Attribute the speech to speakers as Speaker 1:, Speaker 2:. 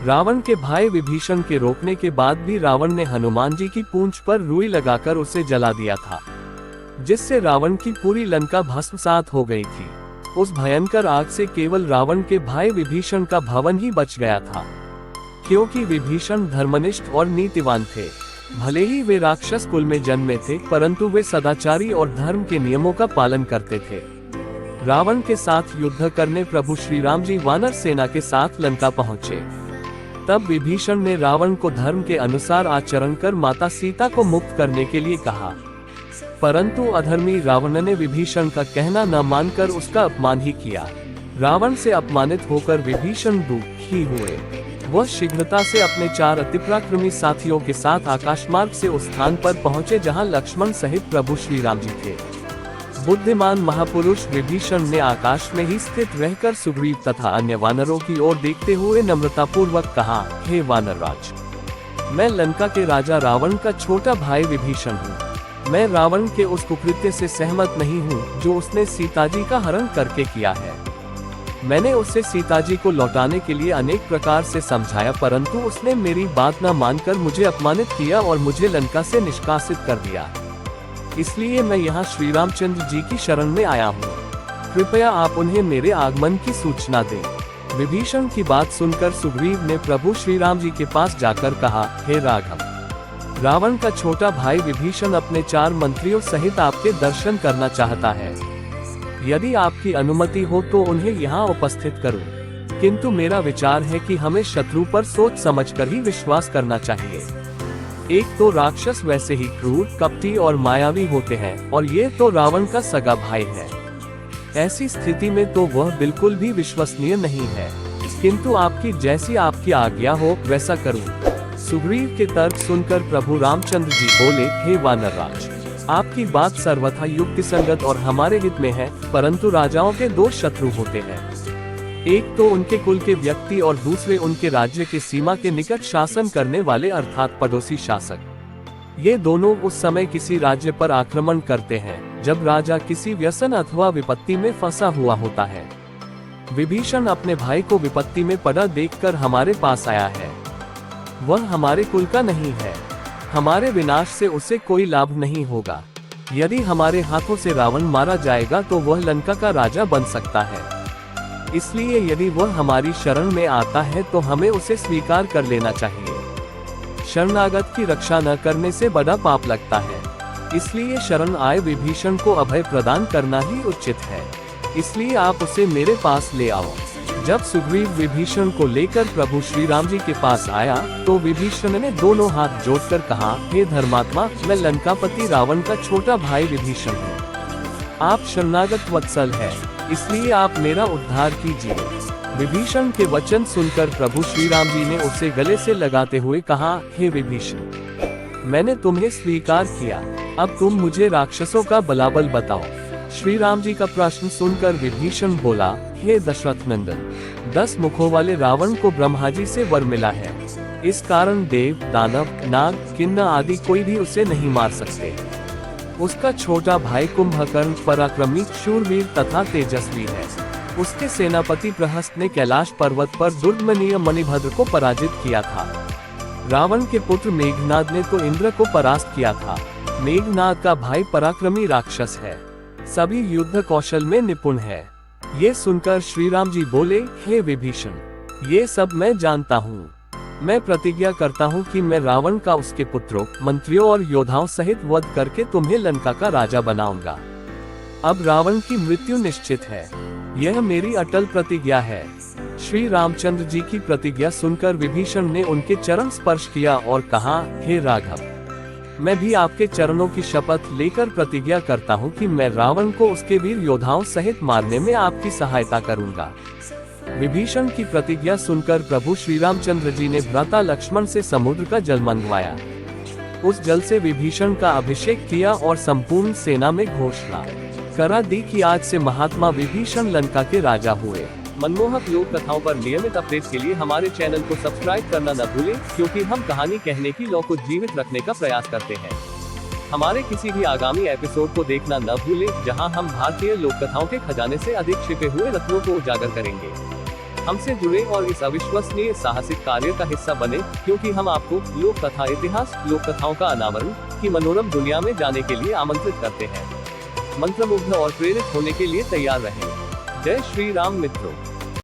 Speaker 1: रावण के भाई विभीषण के रोकने के बाद भी रावण ने हनुमान जी की पूंछ पर रुई लगाकर उसे जला दिया था, जिससे रावण की पूरी लंका भस्मसात हो गई थी। उस भयंकर आग से केवल रावण के भाई विभीषण का भवन ही बच गया था, क्योंकि विभीषण धर्मनिष्ठ और नीतिवान थे। भले ही वे राक्षस कुल में जन्मे थे, परंतु वे सदाचारी और धर्म के नियमों का पालन करते थे। रावण के साथ युद्ध करने प्रभु श्री राम जी वानर सेना के साथ लंका पहुंचे। तब विभीषण ने रावण को धर्म के अनुसार आचरण कर माता सीता को मुक्त करने के लिए कहा, परंतु अधर्मी रावण ने विभीषण का कहना न मानकर उसका अपमान ही किया। रावण से अपमानित होकर विभीषण दुखी हुए। वह शीघ्रता से अपने 4 अतिपराक्रमी साथियों के साथ आकाशमार्ग से उस स्थान पर पहुंचे जहां लक्ष्मण सहित प्रभु श्री राम जी थे। बुद्धिमान महापुरुष विभीषण ने आकाश में ही स्थित रहकर सुग्रीव तथा अन्य वानरों की ओर देखते हुए नम्रतापूर्वक कहा, हे वानरराज, मैं लंका के राजा रावण का छोटा भाई विभीषण हूँ। मैं रावण के उस कुकृत्य से सहमत नहीं हूँ जो उसने सीता जी का हरण करके किया है। मैंने उससे सीता जी को लौटाने के लिए अनेक प्रकार से समझाया, परंतु उसने मेरी बात न मानकर मुझे अपमानित किया और मुझे लंका से निष्कासित कर दिया। इसलिए मैं यहाँ श्री रामचंद्र जी की शरण में आया हूँ। कृपया आप उन्हें मेरे आगमन की सूचना दें। विभीषण की बात सुनकर सुग्रीव ने प्रभु श्री राम जी के पास जाकर कहा, हे राघव, रावण का छोटा भाई विभीषण अपने 4 मंत्रियों सहित आपके दर्शन करना चाहता है। यदि आपकी अनुमति हो तो उन्हें यहाँ उपस्थित करूं। किंतु मेरा विचार है कि हमें शत्रु पर सोच समझकर ही विश्वास करना चाहिए। एक तो राक्षस वैसे ही क्रूर, कपटी और मायावी होते हैं, और ये तो रावण का सगा भाई है। ऐसी स्थिति में तो वह बिल्कुल भी विश्वसनीय नहीं है। किंतु आपकी जैसी आपकी आज्ञा हो वैसा करूं। सुग्रीव के तर्क सुनकर प्रभु रामचंद्र जी बोले, हे वानरराज, आपकी बात सर्वथा युक्तिसंगत और हमारे हित में है, परंतु राजाओं के 2 शत्रु होते हैं। एक तो उनके कुल के व्यक्ति और दूसरे उनके राज्य के सीमा के निकट शासन करने वाले अर्थात पड़ोसी शासक। ये दोनों उस समय किसी राज्य पर आक्रमण करते हैं जब राजा किसी व्यसन अथवा विपत्ति में फंसा हुआ होता है। विभीषण अपने भाई को विपत्ति में पड़ा देखकर हमारे पास आया है। वह हमारे कुल का नहीं है। हमारे विनाश से उसे कोई लाभ नहीं होगा। यदि हमारे हाथों से रावण मारा जाएगा तो वह लंका का राजा बन सकता है। इसलिए यदि वह हमारी शरण में आता है तो हमें उसे स्वीकार कर लेना चाहिए। शरणागत की रक्षा न करने से बड़ा पाप लगता है। इसलिए शरण आए विभीषण को अभय प्रदान करना ही उचित है। इसलिए आप उसे मेरे पास ले आओ। जब सुग्रीव विभीषण को लेकर प्रभु श्री राम जी के पास आया तो विभीषण ने दोनों हाथ जोड़कर कहा, हे धर्मात्मा, मैं लंकापति रावण का छोटा भाई विभीषण हूँ। आप शरणागत वत्सल है, इसलिए आप मेरा उद्धार कीजिए। विभीषण के वचन सुनकर प्रभु श्री राम जी ने उसे गले से लगाते हुए कहा, हे विभीषण, मैंने तुम्हें स्वीकार किया, अब तुम मुझे राक्षसों का बलाबल बताओ। श्री राम जी का प्रश्न सुनकर विभीषण बोला, हे दशरथ नंदन, 10 मुखों वाले रावण को ब्रह्मा जी से वर मिला है। इस कारण देव, दानव, नाग, किन्नर आदि कोई भी उसे नहीं मार सकते। उसका छोटा भाई कुंभकर्ण पराक्रमी, शूरवीर तथा तेजस्वी है। उसके सेनापति प्रहस्त ने कैलाश पर्वत पर दुर्दमनीय मणिभद्र को पराजित किया था। रावण के पुत्र मेघनाद ने तो इंद्र को परास्त किया था। मेघनाद का भाई पराक्रमी राक्षस है, सभी युद्ध कौशल में निपुण है। ये सुनकर श्री राम जी बोले, हे विभीषण, ये सब मैं जानता हूँ। मैं प्रतिज्ञा करता हूँ कि मैं रावण का उसके पुत्रों, मंत्रियों और योद्धाओं सहित वध करके तुम्हें लंका का राजा बनाऊंगा। अब रावण की मृत्यु निश्चित है, यह मेरी अटल प्रतिज्ञा है। श्री रामचंद्र जी की प्रतिज्ञा सुनकर विभीषण ने उनके चरण स्पर्श किया और कहा, हे राघव, मैं भी आपके चरणों की शपथ लेकर प्रतिज्ञा करता हूँ कि मैं रावण को उसके वीर योद्धाओं सहित मारने में आपकी सहायता करूंगा। विभीषण की प्रतिज्ञा सुनकर प्रभु श्री रामचंद्र जी ने भ्राता लक्ष्मण से समुद्र का जल मंगवाया। उस जल से विभीषण का अभिषेक किया और संपूर्ण सेना में घोषणा करा दी कि आज से महात्मा विभीषण लंका के राजा हुए। मनमोहक लोक कथाओं पर नियमित अपडेट के लिए हमारे चैनल को सब्सक्राइब करना न भूलें, क्योंकि हम कहानी कहने की लौ को जीवित रखने का प्रयास करते हैं। हमारे किसी भी आगामी एपिसोड को देखना न भूलें, जहां हम भारतीय लोक कथाओं के खजाने से अधिक छिपे हुए रत्नों को उजागर करेंगे। हमसे जुड़े और इस अविश्वसनीय साहसिक कार्य का हिस्सा बने, क्योंकि हम आपको लोक कथा इतिहास, लोक कथाओं का अनावरण की मनोरम दुनिया में जाने के लिए आमंत्रित करते हैं। मंत्रमुग्ध और प्रेरित होने के लिए तैयार रहें। जय श्री राम मित्रों।